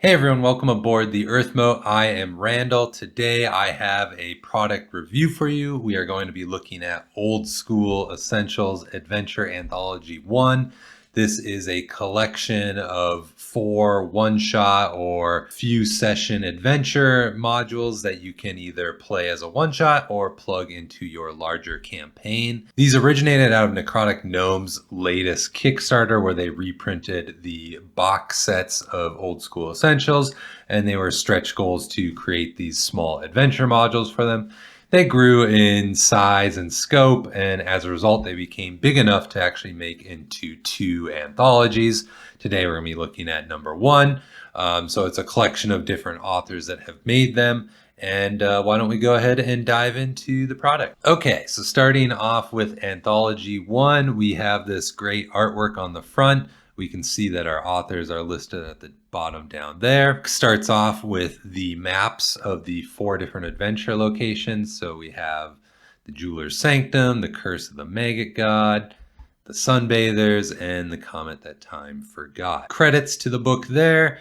Hey everyone, welcome aboard the Earthmote. I am Randall. Today I have a product review for you. We are going to be looking at Old School Essentials Adventure Anthology 1. This is a collection of 4 one-shot or few session adventure modules that you can either play as a one-shot or plug into your larger campaign. These originated out of Necrotic Gnome's latest Kickstarter, where they reprinted the box sets of Old School Essentials, and they were stretch goals to create these small adventure modules for them. They grew in size and scope, and as a result, they became big enough to actually make into 2 anthologies. Today, we're going to be looking at number 1. So it's a collection of different authors that have made them. And why don't we go ahead and dive into the product? Okay, so starting off with Anthology 1, we have this great artwork on the front. We can see that our authors are listed at the bottom down there. Starts off with the maps of the 4 different adventure locations. So we have the Jeweler's Sanctum, the Curse of the Maggot God, the Sunbathers, and the Comet That Time Forgot. Credits to the book there.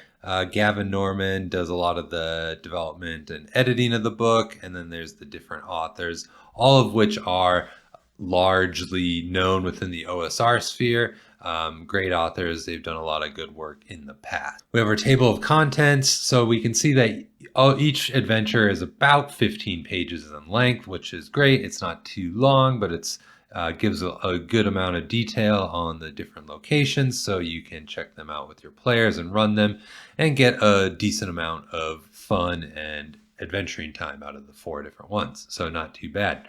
Gavin Norman does a lot of the development and editing of the book, and then there's the different authors, all of which are largely known within the OSR sphere. Great authors. They've done a lot of good work in the past. We have our table of contents, so we can see that each adventure is about 15 pages in length, which is great. It's not too long, but it's gives a good amount of detail on the different locations, so you can check them out with your players and run them and get a decent amount of fun and adventuring time out of the 4 different ones. So not too bad.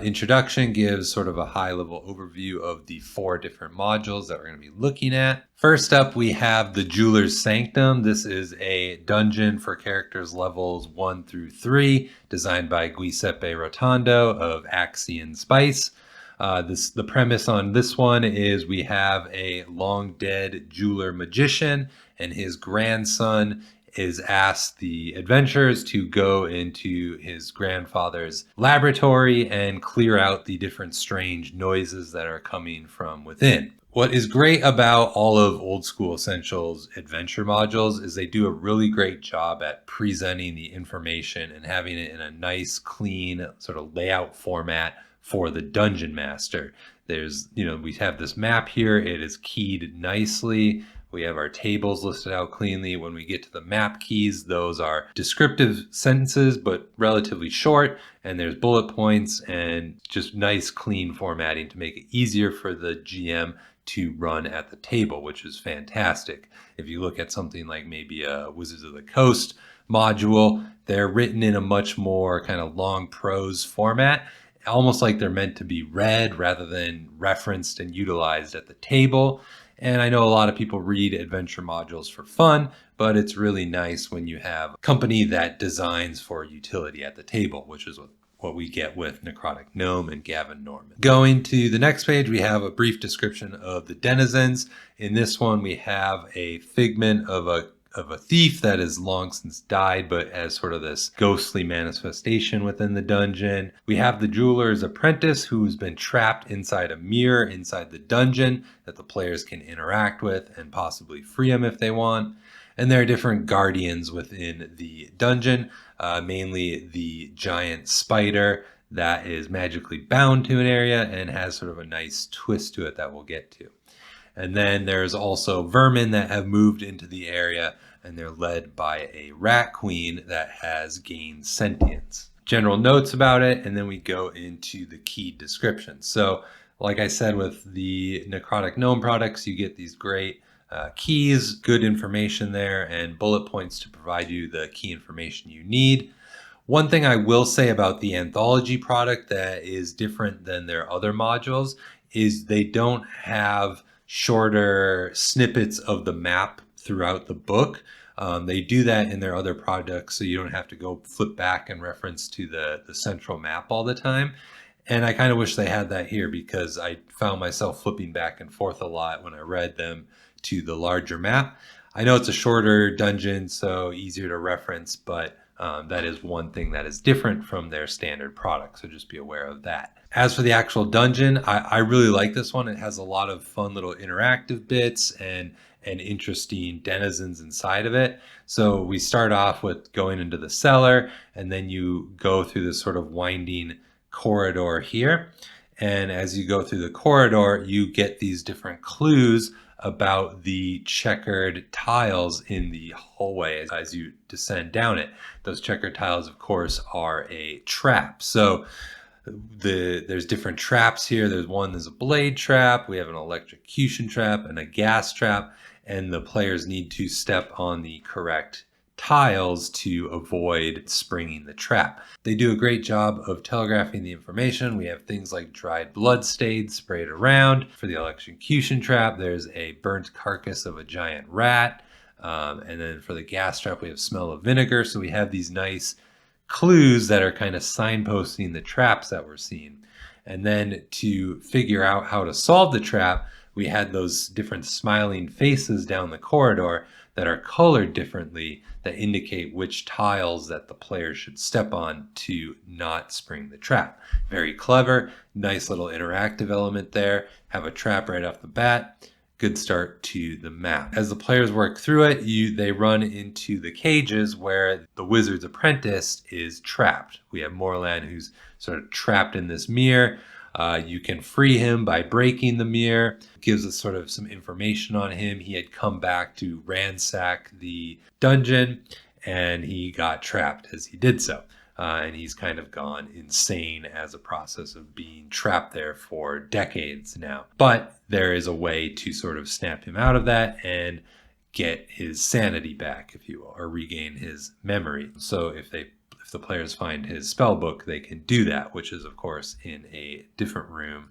Introduction gives sort of a high-level overview of the 4 different modules that we're going to be looking at. First up, we have the Jeweler's Sanctum. This is a dungeon for characters levels 1 through 3, designed by Giuseppe Rotondo of Axion Spice. The premise on this one is we have a long-dead jeweler magician, and his grandson is asked the adventurers to go into his grandfather's laboratory and clear out the different strange noises that are coming from within. What is great about all of Old School Essentials adventure modules is they do a really great job at presenting the information and having it in a nice, clean sort of layout format for the dungeon master. There's, we have this map here. It is keyed nicely. We have our tables listed out cleanly. When we get to the map keys, those are descriptive sentences, but relatively short. And there's bullet points and just nice, clean formatting to make it easier for the GM to run at the table, which is fantastic. If you look at something like maybe a Wizards of the Coast module, they're written in a much more kind of long prose format, almost like they're meant to be read rather than referenced and utilized at the table. And I know a lot of people read adventure modules for fun, but it's really nice when you have a company that designs for utility at the table, which is what we get with Necrotic Gnome and Gavin Norman. Going to the next page, we have a brief description of the denizens. In this one, we have a figment of a thief that is long since died, but as sort of this ghostly manifestation within the dungeon. We have the jeweler's apprentice who's been trapped inside a mirror inside the dungeon that the players can interact with and possibly free him if they want. And there are different guardians within the dungeon, mainly the giant spider that is magically bound to an area and has sort of a nice twist to it that we'll get to. And then there's also vermin that have moved into the area, and they're led by a rat queen that has gained sentience. General notes about it, and then we go into the key descriptions. So, like I said, with the Necrotic Gnome products, you get these great keys, good information there, and bullet points to provide you the key information you need. One thing I will say about the Anthology product that is different than their other modules is they don't have shorter snippets of the map throughout the book. They do that in their other products, so you don't have to go flip back and reference to the central map all the time. And I kind of wish they had that here, because I found myself flipping back and forth a lot when I read them to the larger map. I know it's a shorter dungeon, so easier to reference, but that is one thing that is different from their standard product, so just be aware of that. As for the actual dungeon, I really like this one. It has a lot of fun little interactive bits, and and interesting denizens inside of it. So we start off with going into the cellar, and then you go through this sort of winding corridor here. And as you go through the corridor, you get these different clues about the checkered tiles in the hallway as you descend down it. Those checkered tiles, of course, are a trap. So there's different traps here. There's a blade trap, we have an electrocution trap, and a gas trap, and the players need to step on the correct tiles to avoid springing the trap. They do a great job of telegraphing the information. We have things like dried blood stains sprayed around. For the electrocution trap, there's a burnt carcass of a giant rat. And then for the gas trap, we have smell of vinegar. So we have these nice clues that are kind of signposting the traps that we're seeing. And then to figure out how to solve the trap, we had those different smiling faces down the corridor that are colored differently that indicate which tiles that the player should step on to not spring the trap. Very clever, nice little interactive element there. Have a trap right off the bat. Good start to the map. As the players work through it, they run into the cages where the wizard's apprentice is trapped. We have Morlan, who's sort of trapped in this mirror. You can free him by breaking the mirror. Gives us sort of some information on him. He had come back to ransack the dungeon, and he got trapped as he did so. And he's kind of gone insane as a process of being trapped there for decades now. But there is a way to sort of snap him out of that and get his sanity back, if you will, or regain his memory. So if the players find his spell book, they can do that, which is, of course, in a different room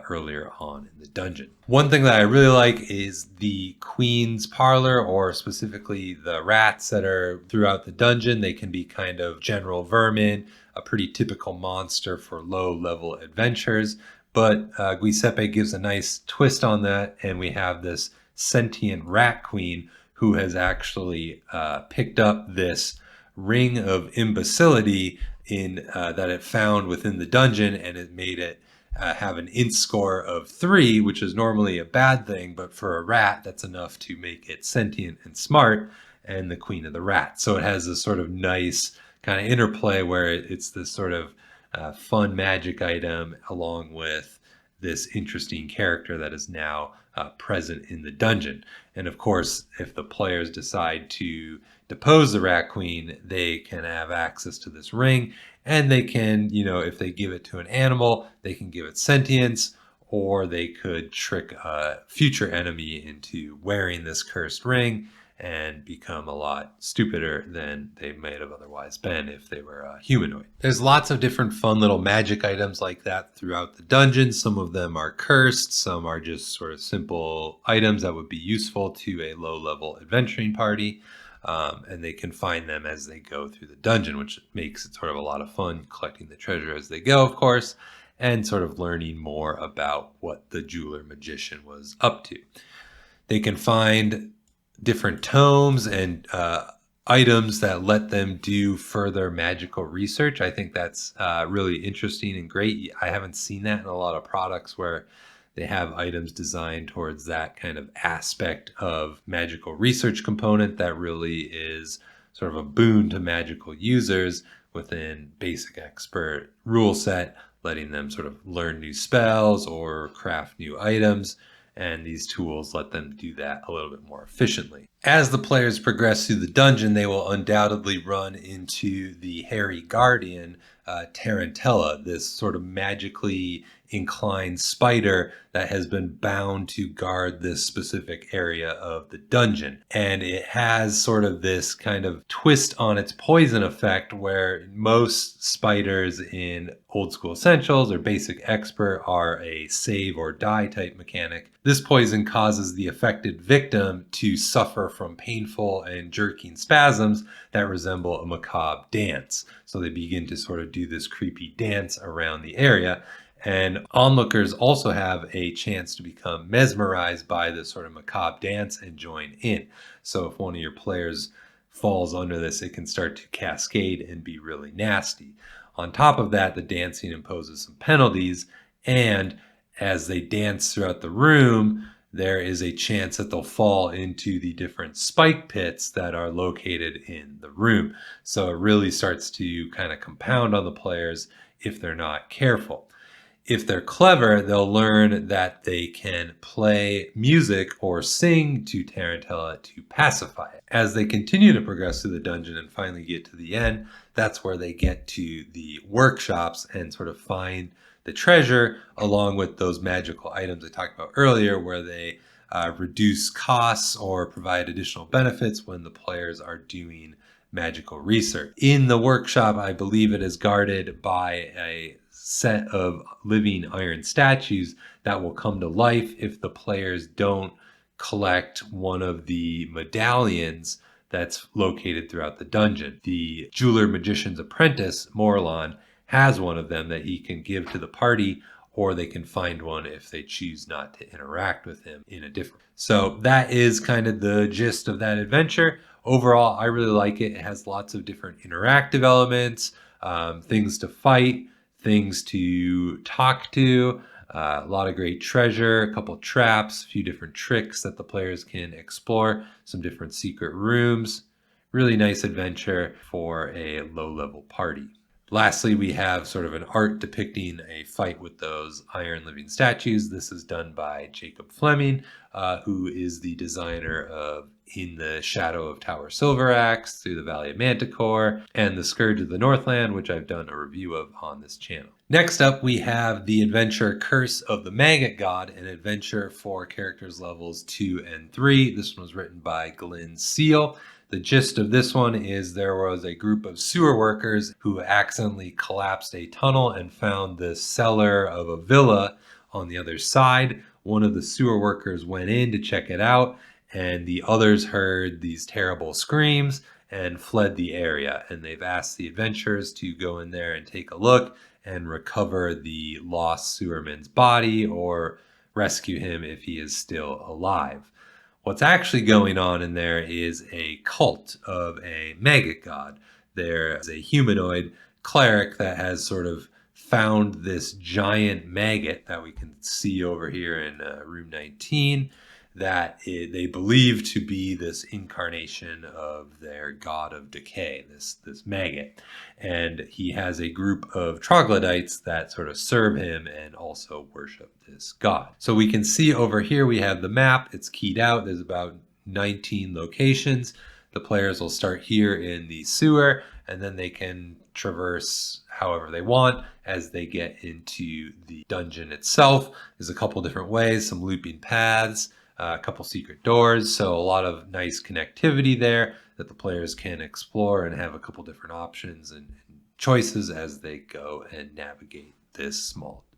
earlier on in the dungeon. One thing that I really like is the Queen's Parlor, or specifically the rats that are throughout the dungeon. They can be kind of general vermin, a pretty typical monster for low-level adventures. But Giuseppe gives a nice twist on that, and we have this sentient rat queen who has actually picked up this ring of imbecility that it found within the dungeon, and it made it have an int score of 3, which is normally a bad thing, but for a rat, that's enough to make it sentient and smart, and the queen of the rats. So it has this sort of nice kind of interplay where it's this sort of fun magic item along with this interesting character that is now present in the dungeon. And of course, if the players decide to depose the rat queen, they can have access to this ring, and they can, if they give it to an animal, they can give it sentience, or they could trick a future enemy into wearing this cursed ring and become a lot stupider than they might have otherwise been if they were a humanoid. There's lots of different fun little magic items like that throughout the dungeon. Some of them are cursed, some are just sort of simple items that would be useful to a low-level adventuring party. And they can find them as they go through the dungeon, which makes it sort of a lot of fun, collecting the treasure as they go, of course, and sort of learning more about what the jeweler magician was up to. They can find different tomes and items that let them do further magical research. I think that's really interesting and great. I haven't seen that in a lot of products where they have items designed towards that kind of aspect of magical research component that really is sort of a boon to magical users within basic expert rule set, letting them sort of learn new spells or craft new items. And these tools let them do that a little bit more efficiently. As the players progress through the dungeon, they will undoubtedly run into the hairy guardian, Tarantella, this sort of magically inclined spider that has been bound to guard this specific area of the dungeon. And it has sort of this kind of twist on its poison effect, where most spiders in Old School Essentials or Basic Expert are a save or die type mechanic. This poison causes the affected victim to suffer from painful and jerking spasms that resemble a macabre dance. So they begin to sort of do this creepy dance around the area. And onlookers also have a chance to become mesmerized by this sort of macabre dance and join in. So if one of your players falls under this, it can start to cascade and be really nasty. On top of that, the dancing imposes some penalties, and as they dance throughout the room, there is a chance that they'll fall into the different spike pits that are located in the room. So it really starts to kind of compound on the players if they're not careful. If they're clever, they'll learn that they can play music or sing to Tarantella to pacify it. As they continue to progress through the dungeon and finally get to the end, that's where they get to the workshops and sort of find the treasure along with those magical items I talked about earlier, where they reduce costs or provide additional benefits when the players are doing magical research. In the workshop, I believe it is guarded by a set of living iron statues that will come to life if the players don't collect one of the medallions that's located throughout the dungeon. The jeweler magician's apprentice, Morlon, has one of them that he can give to the party, or they can find one if they choose not to interact with him in a different. So that is kind of the gist of that adventure. Overall, I really like it. It has lots of different interactive elements, things to fight, things to talk to, a lot of great treasure, a couple traps, a few different tricks that the players can explore, some different secret rooms. Really nice adventure for a low-level party. Lastly, we have sort of an art depicting a fight with those iron living statues. This is done by Jacob Fleming, who is the designer of In the Shadow of Tower Silveraxe, Through the Valley of Manticore, and The Scourge of the Northland, which I've done a review of on this channel. Next up, we have the adventure Curse of the Maggot God, an adventure for characters levels 2 and 3. This one was written by Glenn Seal. The gist of this one is there was a group of sewer workers who accidentally collapsed a tunnel and found the cellar of a villa on the other side. One of the sewer workers went in to check it out, and the others heard these terrible screams and fled the area. And they've asked the adventurers to go in there and take a look and recover the lost sewerman's body or rescue him if he is still alive. What's actually going on in there is a cult of a maggot god. There is a humanoid cleric that has sort of found this giant maggot that we can see over here in room 19 that they believe to be this incarnation of their god of decay, this maggot. And he has a group of troglodytes that sort of serve him and also worship this god. So we can see over here we have the map. It's keyed out. There's about 19 locations. The players will start here in the sewer, and then they can traverse however they want as they get into the dungeon itself. There's a couple different ways, some looping paths, a couple secret doors, so a lot of nice connectivity there that the players can explore and have a couple different options and choices as they go and navigate this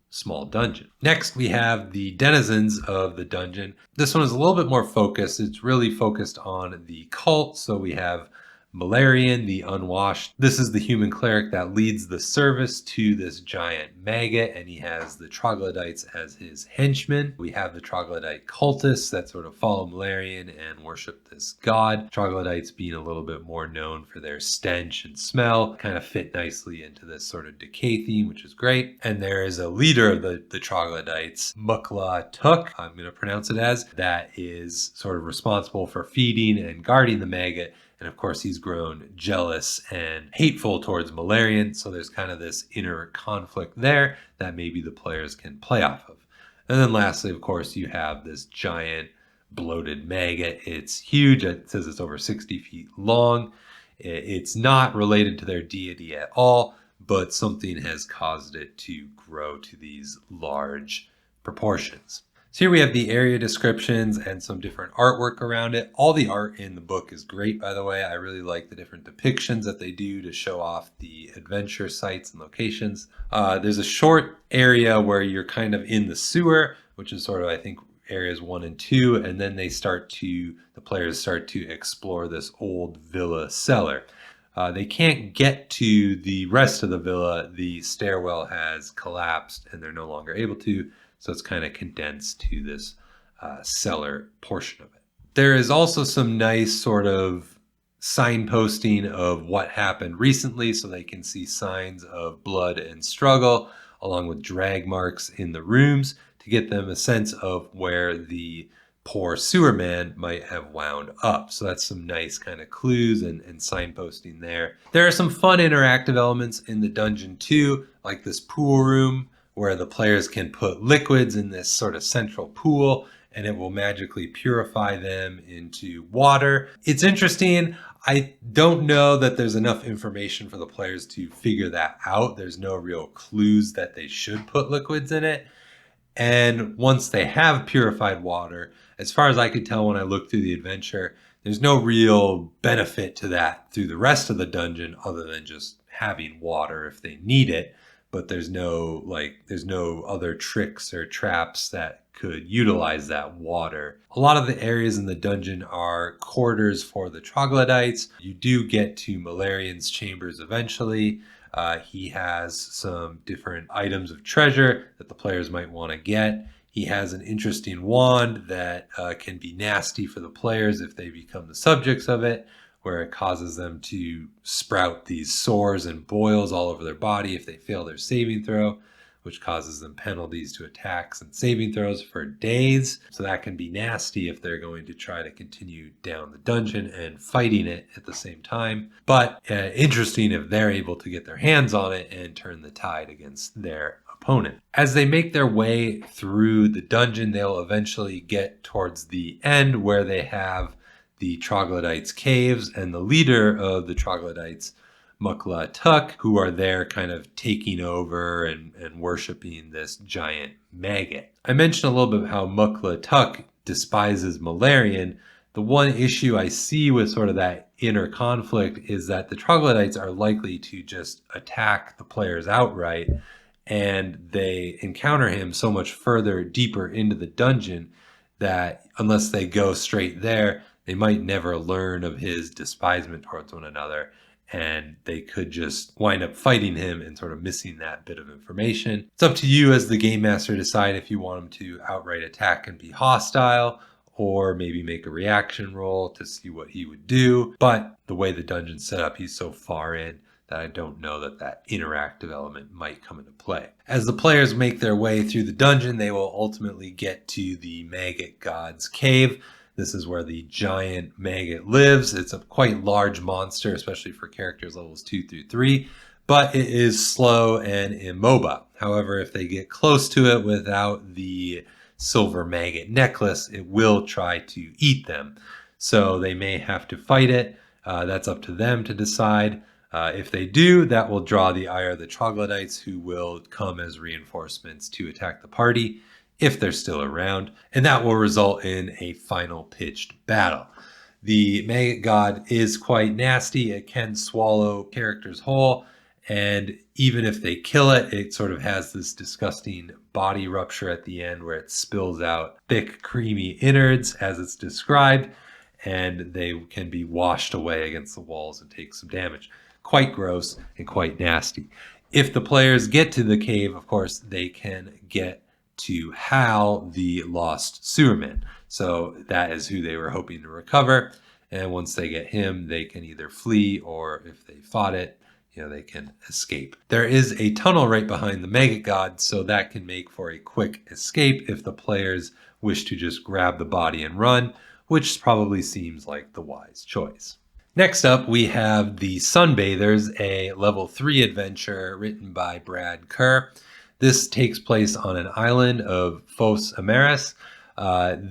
small dungeon. Next, we have the denizens of the dungeon. This one is a little bit more focused. It's really focused on the cult. So we have Malarian, the Unwashed. This is the human cleric that leads the service to this giant maggot, and he has the troglodytes as his henchmen. We have the troglodyte cultists that sort of follow Malarian and worship this god. Troglodytes being a little bit more known for their stench and smell, kind of fit nicely into this sort of decay theme, which is great. And there is a leader of the troglodytes, Mukla Tuk, I'm going to pronounce it as, that is sort of responsible for feeding and guarding the maggot. And of course, he's grown jealous and hateful towards Malarian. So there's kind of this inner conflict there that maybe the players can play off of. And then lastly, of course, you have this giant bloated maggot. It's huge. It says it's over 60 feet long. It's not related to their deity at all, but something has caused it to grow to these large proportions. So here we have the area descriptions and some different artwork around it. All the art in the book is great, by the way. I really like the different depictions that they do to show off the adventure sites and locations. There's a short area where you're kind of in the sewer, which is sort of, I think, areas 1 and 2, and then the players start to explore this old villa cellar. They can't get to the rest of the villa. The stairwell has collapsed and they're no longer able to. So it's kind of condensed to this cellar portion of it. There is also some nice sort of signposting of what happened recently, so they can see signs of blood and struggle along with drag marks in the rooms to get them a sense of where the poor sewerman might have wound up. So that's some nice kind of clues and signposting there. There are some fun interactive elements in the dungeon too, like this pool room where the players can put liquids in this sort of central pool and it will magically purify them into water. It's interesting. I don't know that there's enough information for the players to figure that out. There's no real clues that they should put liquids in it. And once they have purified water, as far as I could tell when I looked through the adventure, there's no real benefit to that through the rest of the dungeon other than just having water if they need it. But there's no other tricks or traps that could utilize that water. A lot of the areas in the dungeon are quarters for the troglodytes. You do get to Malarian's chambers eventually. He has some different items of treasure that the players might want to get. He has an interesting wand that can be nasty for the players if they become the subjects of it, where it causes them to sprout these sores and boils all over their body if they fail their saving throw, which causes them penalties to attacks and saving throws for days. So that can be nasty if they're going to try to continue down the dungeon and fighting it at the same time. But interesting if they're able to get their hands on it and turn the tide against their opponent. As they make their way through the dungeon, they'll eventually get towards the end where they have the troglodytes' caves and the leader of the troglodytes, Maggot God, who are there kind of taking over and worshiping this giant maggot. I mentioned a little bit how Maggot God despises Malarian. The one issue I see with sort of that inner conflict is that the troglodytes are likely to just attack the players outright, and they encounter him so much further deeper into the dungeon that unless they go straight there, they might never learn of his despisement towards one another, and they could just wind up fighting him and sort of missing that bit of information. It's up to you as the game master to decide if you want him to outright attack and be hostile, or maybe make a reaction roll to see what he would do. But the way the dungeon's set up, he's so far in that I don't know that that interactive element might come into play. As the players make their way through the dungeon, they will ultimately get to the Maggot God's cave. This is where the giant maggot lives. It's a quite large monster, especially for characters levels 2 through 3, but it is slow and immobile. However, if they get close to it without the silver maggot necklace, it will try to eat them. So they may have to fight it. That's up to them to decide. If they do, that will draw the ire of the troglodytes, who will come as reinforcements to attack the party if they're still around, and that will result in a final pitched battle. The Maggot God is quite nasty. It can swallow characters whole, and even if they kill it, it sort of has this disgusting body rupture at the end where it spills out thick, creamy innards as it's described, and they can be washed away against the walls and take some damage. Quite gross and quite nasty. If the players get to the cave, of course, they can get to Hal, the lost sewerman. So that is who they were hoping to recover. And once they get him, they can either flee, or if they fought it, they can escape. There is a tunnel right behind the Maggot God, so that can make for a quick escape if the players wish to just grab the body and run, which probably seems like the wise choice. Next up, we have the Sunbathers, a level 3 adventure written by Brad Kerr. This takes place on an island of Fos Ameris.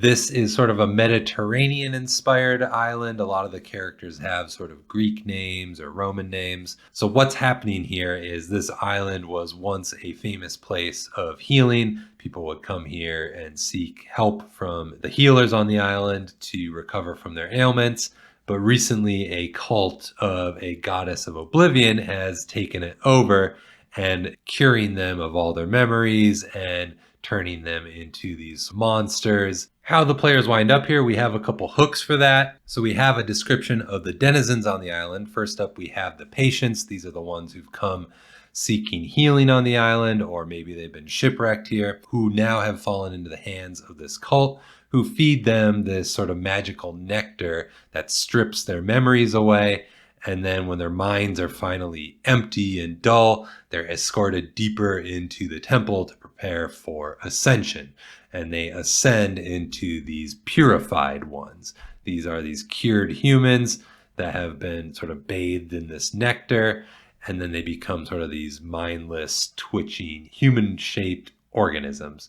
This is sort of a Mediterranean-inspired island. A lot of the characters have sort of Greek names or Roman names. So what's happening here is this island was once a famous place of healing. People would come here and seek help from the healers on the island to recover from their ailments. But recently, a cult of a goddess of oblivion has taken it over and curing them of all their memories and turning them into these monsters. How the players wind up here, we have a couple hooks for that. So we have a description of the denizens on the island. First up, we have the patients. These are the ones who've come seeking healing on the island, or maybe they've been shipwrecked here, who now have fallen into the hands of this cult, who feed them this sort of magical nectar that strips their memories away. And then when their minds are finally empty and dull, they're escorted deeper into the temple to prepare for ascension. and they ascend into these purified ones. These are these cured humans that have been sort of bathed in this nectar, and then they become sort of these mindless, twitching, human-shaped organisms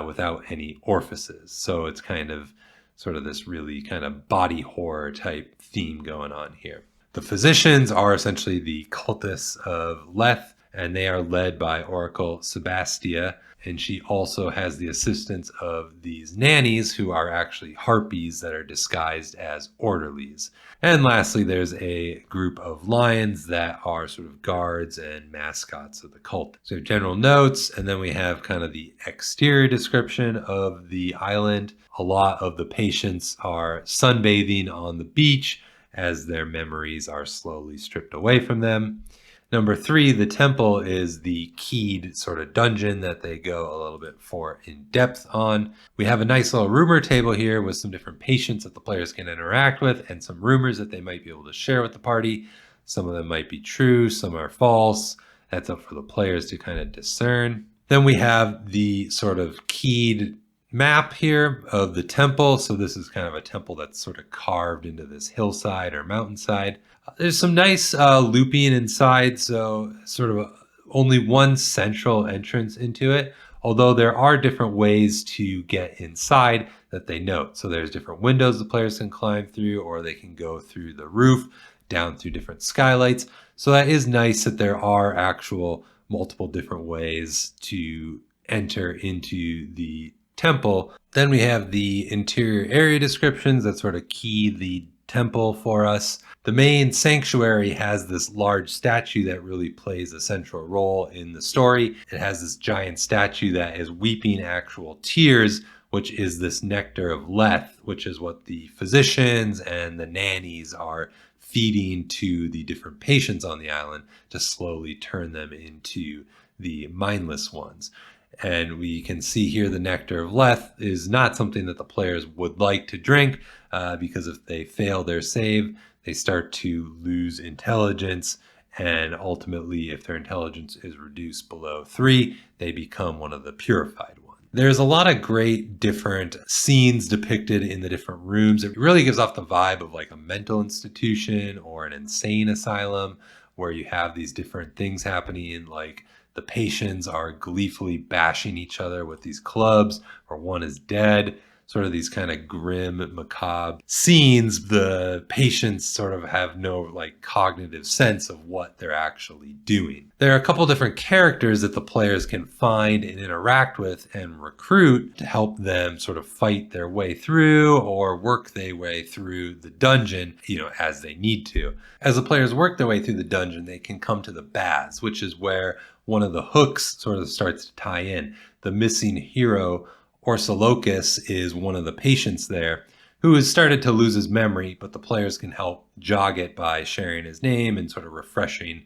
without any orifices. So it's kind of sort of this really kind of body horror type theme going on here. The physicians are essentially the cultists of Leth, and they are led by Oracle Sebastia, and she also has the assistance of these nannies who are actually harpies that are disguised as orderlies. And lastly, there's a group of lions that are sort of guards and mascots of the cult. So general notes, and then we have kind of the exterior description of the island. A lot of the patients are sunbathing on the beach as their memories are slowly stripped away from them. Number 3, the temple is the keyed sort of dungeon that they go a little bit more in depth on. We have a nice little rumor table here with some different patients that the players can interact with and some rumors that they might be able to share with the party. Some of them might be true, some are false. That's up for the players to kind of discern. Then we have the sort of keyed map here of the temple. So this is kind of a temple that's sort of carved into this hillside or mountainside. There's some nice looping inside, so sort of only one central entrance into it, although there are different ways to get inside that they note. So there's different windows the players can climb through, or they can go through the roof, down through different skylights. So that is nice that there are actual multiple different ways to enter into the temple. Then we have the interior area descriptions that sort of key the temple for us. The main sanctuary has this large statue that really plays a central role in the story. It has this giant statue that is weeping actual tears, which is this nectar of Leth, which is what the physicians and the nannies are feeding to the different patients on the island to slowly turn them into the mindless ones. And we can see here the nectar of Leth is not something that the players would like to drink because if they fail their save, they start to lose intelligence. And ultimately, if their intelligence is reduced below 3, they become one of the purified ones. There's a lot of great different scenes depicted in the different rooms. It really gives off the vibe of like a mental institution or an insane asylum where you have these different things happening, like the patients are gleefully bashing each other with these clubs, or one is dead. Sort of these kind of grim, macabre scenes. The patients sort of have no like cognitive sense of what they're actually doing. There are a couple different characters that the players can find and interact with and recruit to help them sort of fight their way through or work their way through the dungeon, as they need to. As the players work their way through the dungeon, they can come to the baths, which is where one of the hooks sort of starts to tie in. The missing hero, Orsolocus, is one of the patients there who has started to lose his memory, but the players can help jog it by sharing his name and sort of refreshing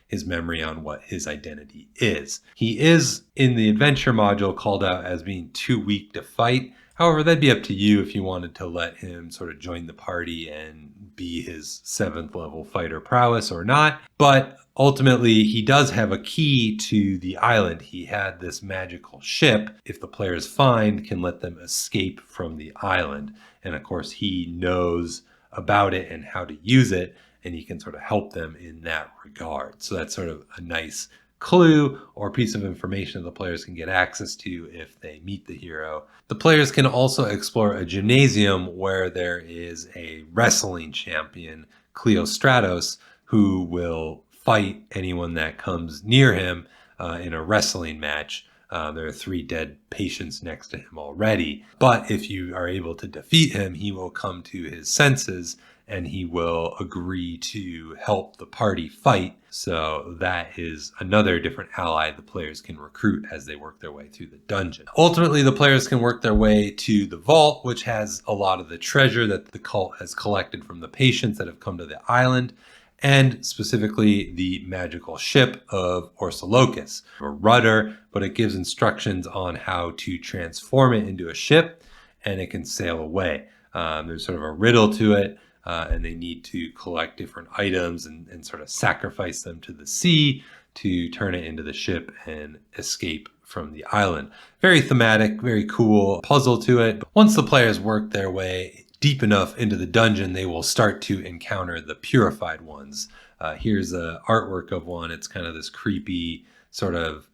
his memory on what his identity is. He is, in the adventure module, called out as being too weak to fight. However, that'd be up to you if you wanted to let him sort of join the party and be his 7th level fighter prowess or not. But ultimately, he does have a key to the island. He had this magical ship, if the players find, can let them escape from the island. And of course, he knows about it and how to use it, and he can sort of help them in that regard. So that's sort of a nice clue or piece of information that the players can get access to if they meet the hero. The players can also explore a gymnasium where there is a wrestling champion, Cleostratos, who will fight anyone that comes near him in a wrestling match. There are 3 dead patients next to him already. But if you are able to defeat him, he will come to his senses and he will agree to help the party fight. So that is another different ally the players can recruit as they work their way through the dungeon. Ultimately, the players can work their way to the vault, which has a lot of the treasure that the cult has collected from the patients that have come to the island, and specifically the magical ship of Orsolocus, a rudder, but it gives instructions on how to transform it into a ship and it can sail away. There's sort of a riddle to it, and they need to collect different items and sort of sacrifice them to the sea to turn it into the ship and escape from the island. Very thematic, very cool puzzle to it. But once the players work their way deep enough into the dungeon, they will start to encounter the purified ones. Here's a artwork of one. It's kind of this creepy sort of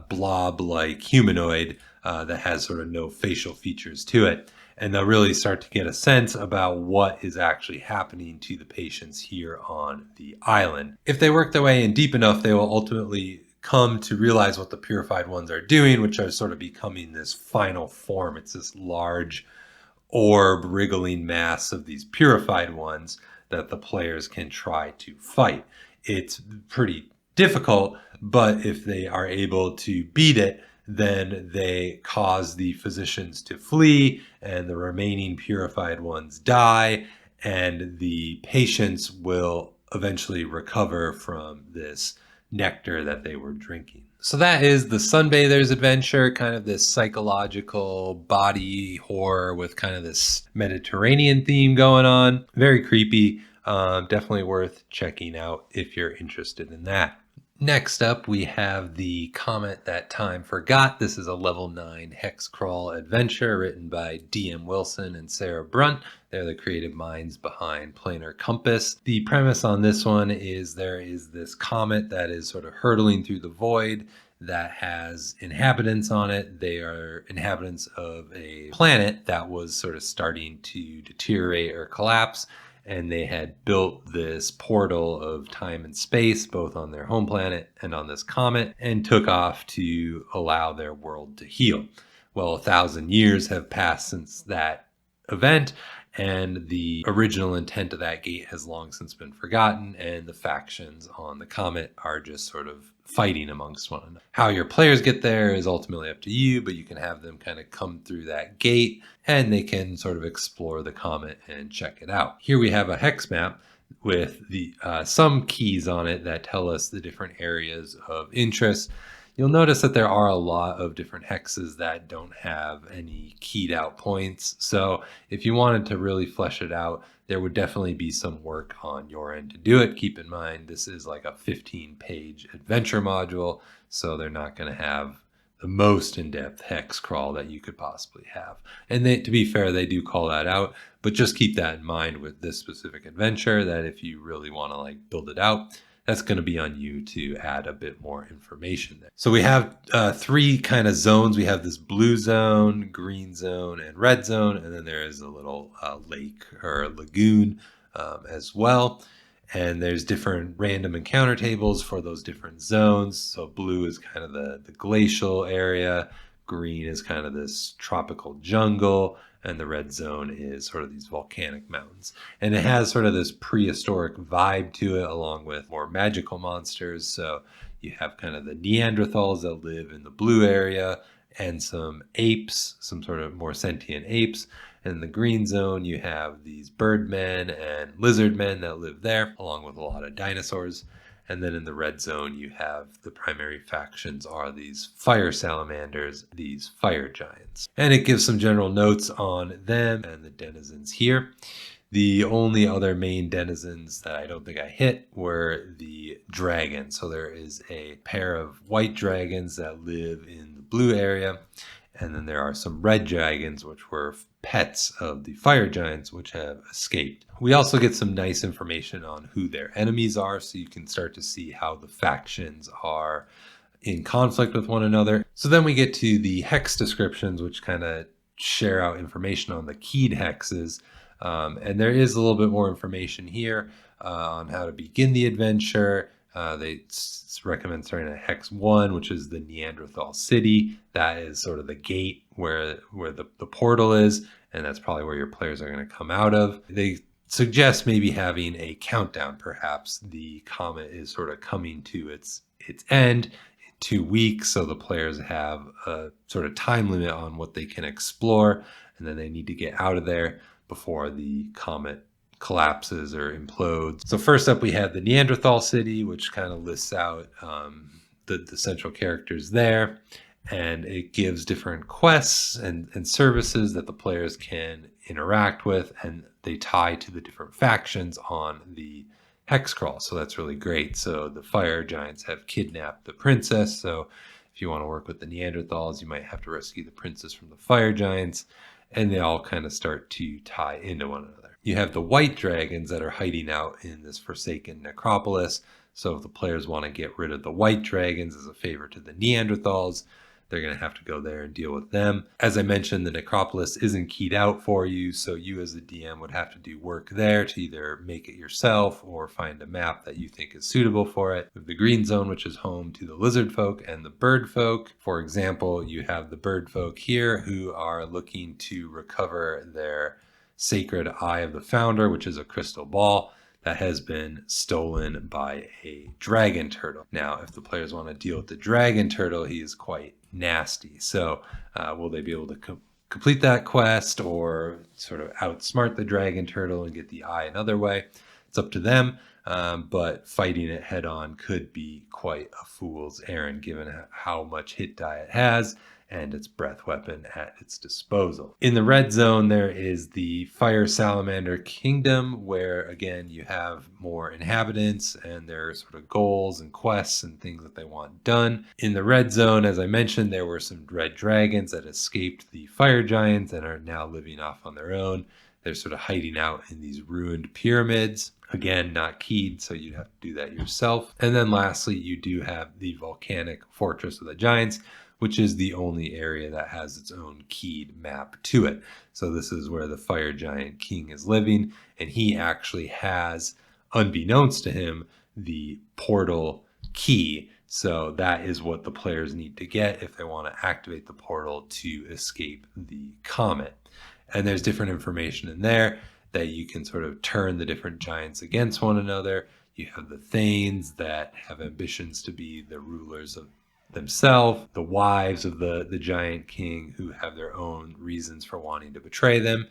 blob-like humanoid that has sort of no facial features to it. And they'll really start to get a sense about what is actually happening to the patients here on the island. If they work their way in deep enough, they will ultimately come to realize what the purified ones are doing, which are sort of becoming this final form. It's this large orb wriggling mass of these purified ones that the players can try to fight. It's pretty difficult, but if they are able to beat it, then they cause the physicians to flee and the remaining purified ones die, and the patients will eventually recover from this nectar that they were drinking. So that is the Sunbathers adventure, kind of this psychological body horror with kind of this Mediterranean theme going on. Very creepy. Definitely worth checking out if you're interested in that. Next up, we have the Comet That Time Forgot. This is a level 9 hex crawl adventure written by DM Wilson and Sarah Brunt. They're the creative minds behind Planar Compass. The premise on this one is there is this comet that is sort of hurtling through the void that has inhabitants on it. They are inhabitants of a planet that was sort of starting to deteriorate or collapse. And they had built this portal of time and space, both on their home planet and on this comet, and took off to allow their world to heal. Well, 1,000 years have passed since that event, and the original intent of that gate has long since been forgotten, and the factions on the comet are just sort of fighting amongst one another. How your players get there is ultimately up to you, but you can have them kind of come through that gate and they can sort of explore the comet and check it out. Here we have a hex map with the some keys on it that tell us the different areas of interest. You'll notice that there are a lot of different hexes that don't have any keyed out points. So if you wanted to really flesh it out, there would definitely be some work on your end to do it. Keep in mind, this is like a 15-page adventure module, so they're not going to have the most in-depth hex crawl that you could possibly have. And to be fair, they do call that out, but just keep that in mind with this specific adventure, that if you really want to like build it out, that's going to be on you to add a bit more information there. So we have 3 kind of zones. We have this blue zone, green zone, and red zone. And then there is a little lake or lagoon as well. And there's different random encounter tables for those different zones. So blue is kind of the glacial area. Green is kind of this tropical jungle. And the red zone is sort of these volcanic mountains. And it has sort of this prehistoric vibe to it, along with more magical monsters. So you have kind of the Neanderthals that live in the blue area, and some apes, some sort of more sentient apes. In the green zone, you have these birdmen and lizard men that live there, along with a lot of dinosaurs. And then in the red zone, you have the primary factions are these fire salamanders, these fire giants. And it gives some general notes on them and the denizens here. The only other main denizens that I don't think I hit were the dragons. So there is a pair of white dragons that live in the blue area. And then there are some red dragons, which were pets of the fire giants, which have escaped. We also get some nice information on who their enemies are, so you can start to see how the factions are in conflict with one another. So then we get to the hex descriptions, which kind of share out information on the keyed hexes. And there is a little bit more information here on how to begin the adventure. They recommend starting at Hex 1, which is the Neanderthal city. That is sort of the gate where the portal is, and that's probably where your players are going to come out of. They suggest maybe having a countdown, perhaps. The comet is sort of coming to its end in 2 weeks, so the players have a sort of time limit on what they can explore, and then they need to get out of there before the comet collapses or implodes. So first up, we had the Neanderthal city, which kind of lists out the central characters there, and it gives different quests and services that the players can interact with, and they tie to the different factions on the hex crawl, so that's really great. So the fire giants have kidnapped the princess, so if you want to work with the Neanderthals, you might have to rescue the princess from the fire giants, and they all kind of start to tie into one another. You have the white dragons that are hiding out in this forsaken necropolis, so if the players want to get rid of the white dragons as a favor to the Neanderthals, they're going to have to go there and deal with them. As I mentioned, the necropolis isn't keyed out for you, so you as the DM would have to do work there to either make it yourself or find a map that you think is suitable for it. With the green zone, which is home to the lizard folk and the bird folk. For example, you have the bird folk here who are looking to recover their sacred Eye of the Founder, which is a crystal ball that has been stolen by a dragon turtle. Now, if the players want to deal with the dragon turtle, he is quite nasty. So will they be able to complete that quest or sort of outsmart the dragon turtle and get the eye another way? It's up to them. But fighting it head on could be quite a fool's errand given how much hit die it has and its breath weapon at its disposal. In the red zone, there is the Fire Salamander Kingdom, where again you have more inhabitants and their sort of goals and quests and things that they want done. In the red zone, as I mentioned, there were some red dragons that escaped the fire giants and are now living off on their own. They're sort of hiding out in these ruined pyramids. Again, not keyed, so you'd have to do that yourself. And then lastly, you do have the volcanic Fortress of the Giants, which is the only area that has its own keyed map to it. So this is where the fire giant king is living, and he actually has, unbeknownst to him, the portal key. So that is what the players need to get if they want to activate the portal to escape the comet. And there's different information in there that you can sort of turn the different giants against one another. You have the Thanes that have ambitions to be the rulers of themselves, the wives of the giant king who have their own reasons for wanting to betray them.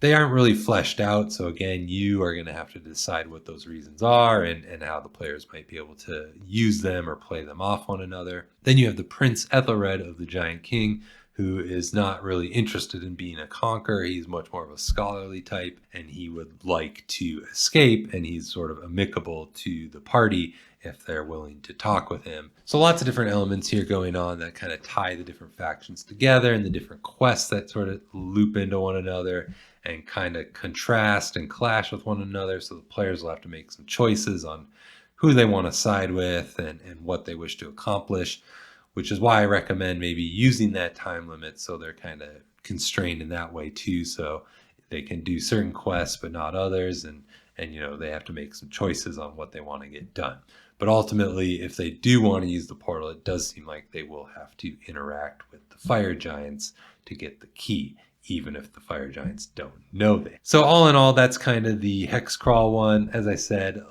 They aren't really fleshed out, so again, you are going to have to decide what those reasons are and how the players might be able to use them or play them off one another. Then you have the Prince Ethelred of the Giant King, who is not really interested in being a conqueror. He's much more of a scholarly type, and he would like to escape, and he's sort of amicable to the party if they're willing to talk with him. So lots of different elements here going on that kind of tie the different factions together and the different quests that sort of loop into one another and kind of contrast and clash with one another. So the players will have to make some choices on who they want to side with and what they wish to accomplish, which is why I recommend maybe using that time limit so they're kind of constrained in that way too. So they can do certain quests but not others, and you know, they have to make some choices on what they want to get done. But ultimately, if they do want to use the portal, it does seem like they will have to interact with the fire giants to get the key, even if the fire giants don't know that. So all in all, that's kind of the hex crawl one. As I said,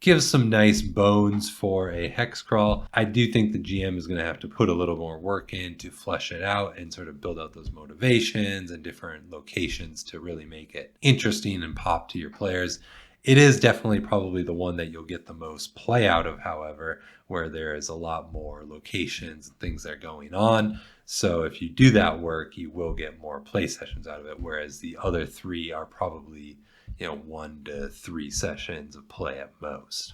gives some nice bones for a hex crawl. I do think the GM is going to have to put a little more work in to flesh it out and sort of build out those motivations and different locations to really make it interesting and pop to your players. It is definitely probably the one that you'll get the most play out of, however, where there is a lot more locations and things that are going on. So if you do that work, you will get more play sessions out of it, whereas the other three are probably, 1 to 3 sessions of play at most.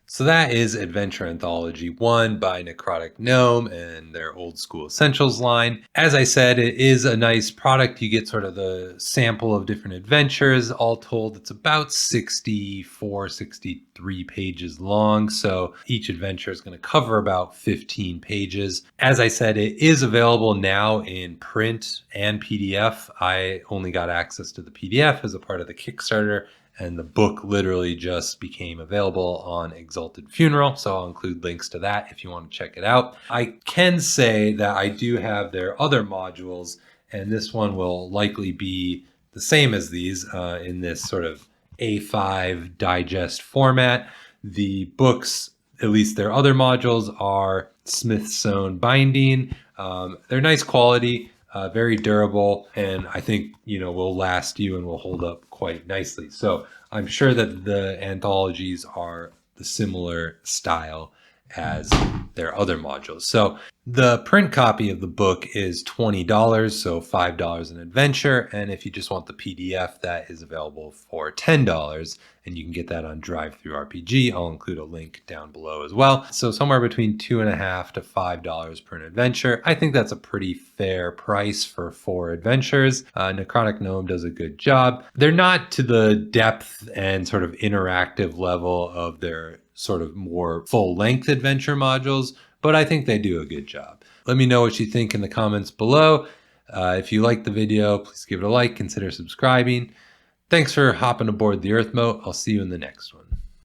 So that is Adventure Anthology 1 by Necrotic Gnome and their Old School Essentials line. As I said, it is a nice product. You get sort of the sample of different adventures. All told, it's about 64, 63 pages long. So each adventure is going to cover about 15 pages. As I said, it is available now in print and PDF. I only got access to the PDF as a part of the Kickstarter, and the book literally just became available on Exalted Funeral, so I'll include links to that if you want to check it out. I can say that I do have their other modules, and this one will likely be the same as these in this sort of A5 digest format. The books, at least their other modules, are Smithsonian binding. They're nice quality. Very durable, and I think, will last you and will hold up quite nicely. So I'm sure that the anthologies are the similar style as their other modules. So The print copy of the book is $20, so $5 an adventure. And if you just want the PDF, that is available for $10. And you can get that on DriveThruRPG. I'll include a link down below as well. So somewhere between $2.50 to $5 per an adventure. I think that's a pretty fair price for 4 adventures. Necrotic Gnome does a good job. They're not to the depth and sort of interactive level of their sort of more full-length adventure modules, but I think they do a good job. Let me know what you think in the comments below. If you liked the video, please give it a like, consider subscribing. Thanks for hopping aboard the Earthmote. I'll see you in the next one.